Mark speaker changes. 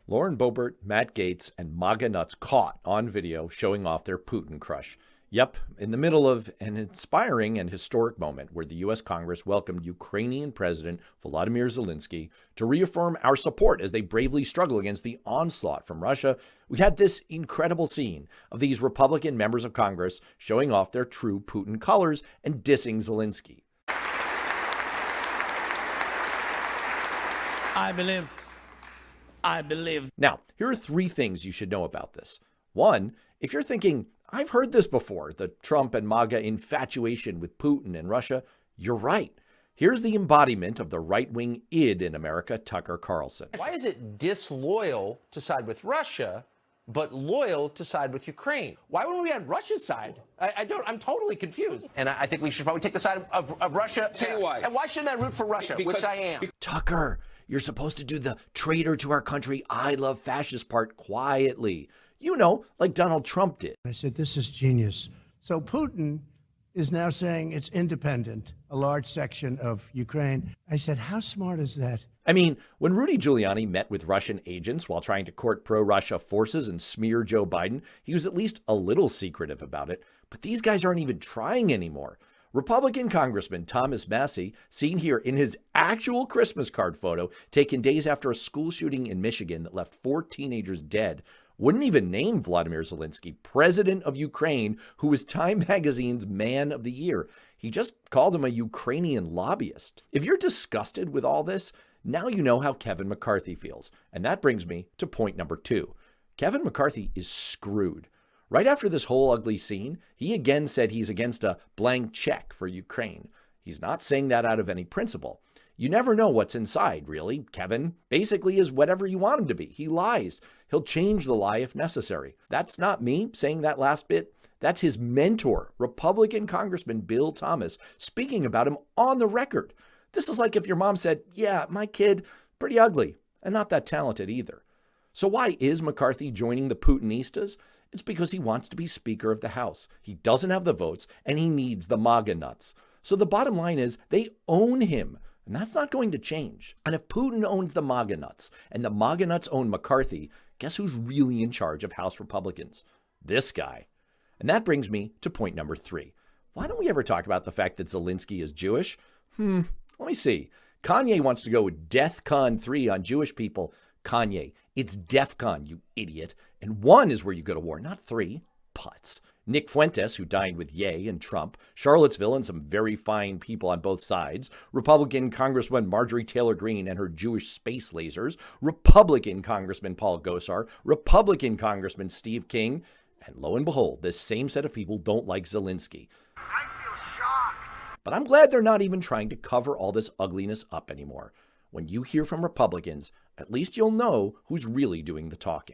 Speaker 1: Lauren Boebert, Matt Gaetz, and MAGA nuts caught on video showing off their Putin crush. Yep, in the middle of an inspiring and historic moment where the U.S. Congress welcomed Ukrainian President Volodymyr Zelensky to reaffirm our support as they bravely struggle against the onslaught from Russia, we had this incredible scene of these Republican members of Congress showing off their true Putin colors and dissing Zelensky.
Speaker 2: I believe.
Speaker 1: Now, here are 3 things you should know about this. 1, if you're thinking, I've heard this before, the Trump and MAGA infatuation with Putin and Russia, you're right. Here's the embodiment of the right-wing id in America, Tucker Carlson.
Speaker 3: Why is it disloyal to side with Russia, but loyal to side with Ukraine? Why wouldn't we be on Russia's side? I'm totally confused. And I think we should probably take the side of Russia.
Speaker 4: Tell you why.
Speaker 3: And why shouldn't I root for Russia, which I am?
Speaker 1: Tucker, you're supposed to do the traitor to our country, I love fascist part quietly. You know, like Donald Trump did.
Speaker 5: I said, this is genius. So Putin is now saying it's independent, a large section of Ukraine. I said, how smart is that?
Speaker 1: I mean, when Rudy Giuliani met with Russian agents while trying to court pro-Russia forces and smear Joe Biden, he was at least a little secretive about it. But these guys aren't even trying anymore. Republican Congressman Thomas Massie, seen here in his actual Christmas card photo taken days after a school shooting in Michigan that left 4 teenagers dead, wouldn't even name Volodymyr Zelensky president of Ukraine, who was Time Magazine's Man of the Year. He just called him a Ukrainian lobbyist. If you're disgusted with all this, now you know how Kevin McCarthy feels. And that brings me to point number 2. Kevin McCarthy is screwed. Right after this whole ugly scene, he again said he's against a blank check for Ukraine. He's not saying that out of any principle. You never know what's inside, really. Kevin basically is whatever you want him to be. He lies. He'll change the lie if necessary. That's not me saying that last bit. That's his mentor, Republican Congressman Bill Thomas, speaking about him on the record. This is like if your mom said, yeah, my kid, pretty ugly and not that talented either. So why is McCarthy joining the Putinistas? It's because he wants to be Speaker of the House. He doesn't have the votes and he needs the MAGA nuts. So the bottom line is they own him. And that's not going to change. And if Putin owns the MAGA nuts and the MAGA nuts own McCarthy, guess who's really in charge of House Republicans? This guy. And that brings me to point number 3. Why don't we ever talk about the fact that Zelensky is Jewish? Let me see. Kanye wants to go with DEFCON 3 on Jewish people. Kanye, it's DEFCON, you idiot. And 1 is where you go to war, not 3. Putz. Nick Fuentes, who dined with Ye and Trump, Charlottesville and some very fine people on both sides, Republican Congresswoman Marjorie Taylor Greene and her Jewish space lasers, Republican Congressman Paul Gosar, Republican Congressman Steve King, and lo and behold, this same set of people don't like Zelensky.
Speaker 6: I feel shocked.
Speaker 1: But I'm glad they're not even trying to cover all this ugliness up anymore. When you hear from Republicans, at least you'll know who's really doing the talking.